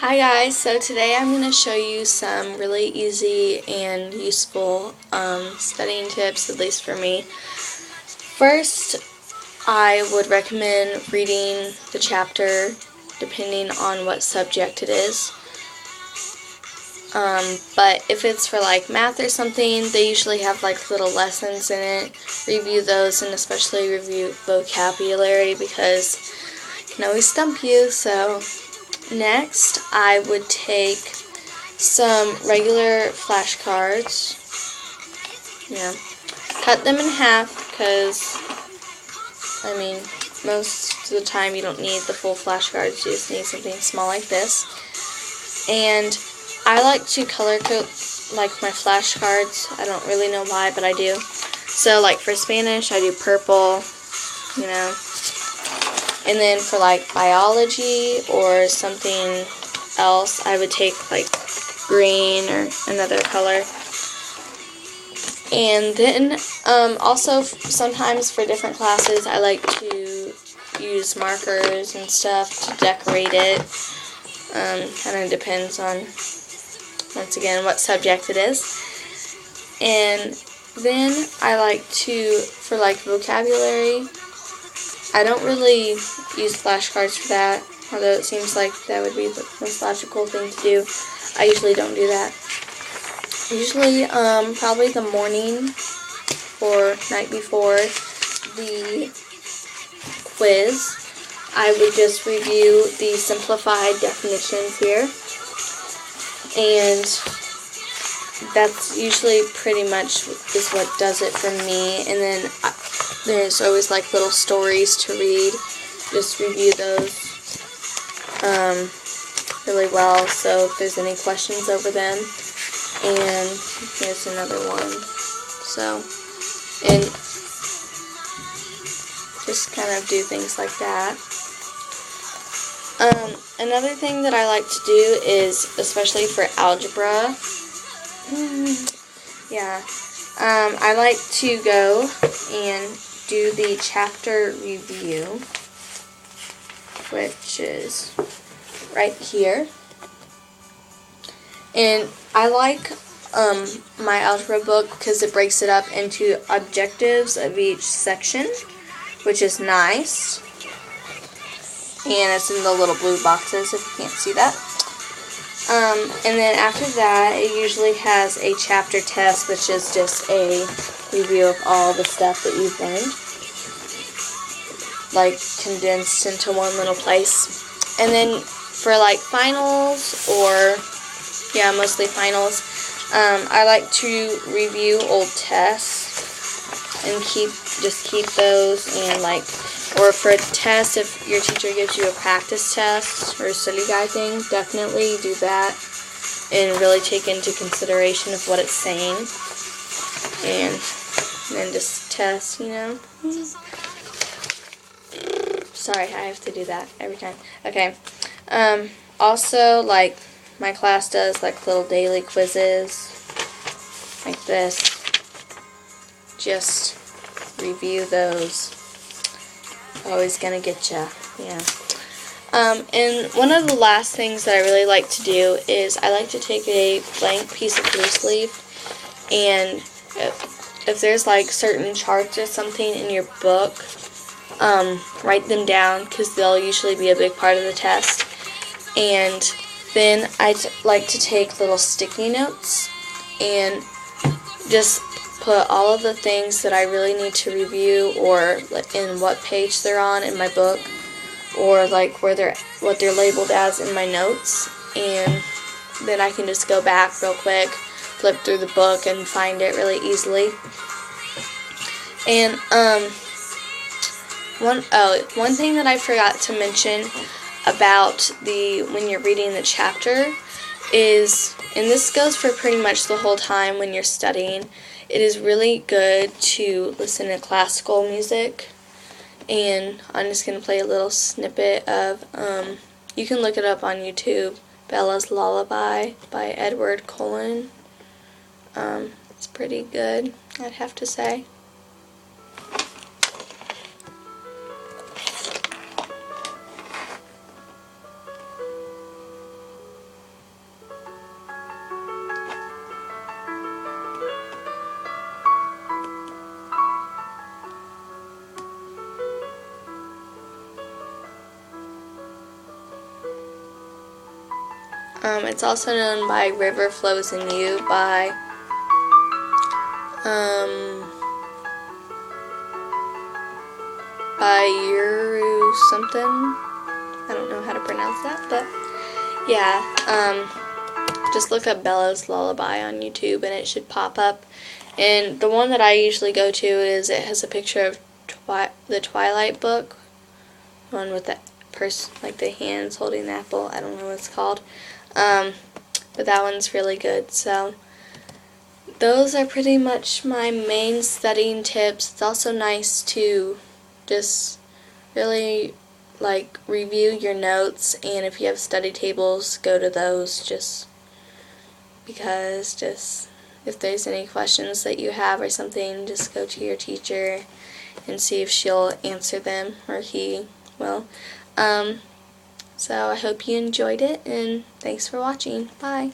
Hi guys, so today I'm going to show you some really easy and useful studying tips, at least for me. First, I would recommend reading the chapter depending on what subject it is. But if it's for like math or something, they usually have like little lessons in it. Review those, and especially review vocabulary because it can always stump you. So next, I would take some regular flashcards, cut them in half because, most of the time you don't need the full flashcards, you just need something small like this. And I like to color code like my flashcards. I don't really know why, but I do. So like for Spanish, I do purple, and then for like biology or something else, I would take like green or another color. And then also sometimes for different classes, I like to use markers and stuff to decorate it. Kind of depends on, once again, what subject it is. And then I like to, for like vocabulary, I don't really use flashcards for that, although it seems like that would be the most logical thing to do. I usually don't do that. Usually, probably the morning or night before the quiz, I would just review the simplified definitions here. And that's usually pretty much is what does it for me. And then there's always like little stories to read. Just review those really well, so if there's any questions over them. And here's another one. So, and just kind of do things like that. Another thing that I like to do is, especially for algebra, I like to go and do the chapter review, which is right here. And I like my algebra book because it breaks it up into objectives of each section, which is nice. And it's in the little blue boxes if you can't see that. And then after that, it usually has a chapter test, which is just a review of all the stuff that you've learned, like condensed into one little place. And then for like finals, or mostly finals, I like to review old tests and keep those, and or for a test, if your teacher gives you a practice test or a study guide thing, definitely do that and really take into consideration of what it's saying, and then just test, Sorry, I have to do that every time. Okay. Also, like, my class does, like, little daily quizzes, like this. Just review those. Always gonna get ya, and one of the last things that I really like to do is I like to take a blank piece of loose leaf, and if there's like certain charts or something in your book, write them down because they'll usually be a big part of the test. And then I like to take little sticky notes and just put all of the things that I really need to review, or in what page they're on in my book, or like what they're labeled as in my notes, and then I can just go back real quick, flip through the book, and find it really easily. And one thing that I forgot to mention about when you're reading the chapter is, and this goes for pretty much the whole time when you're studying, it is really good to listen to classical music. And I'm just going to play a little snippet of, you can look it up on YouTube, Bella's Lullaby by Edward Cullen. It's pretty good, I'd have to say. It's also known by River Flows in You by Yuru something. I don't know how to pronounce that, but yeah, just look up Bella's Lullaby on YouTube and it should pop up. And the one that I usually go to is, it has a picture of the Twilight book, one with the like the hands holding the apple. I don't know what it's called, but that one's really good. So those are pretty much my main studying tips. It's also nice to just really like review your notes, and if you have study tables, go to those, just because if there's any questions that you have or something, just go to your teacher and see if she'll answer them, or he will. So I hope you enjoyed it, and thanks for watching. Bye.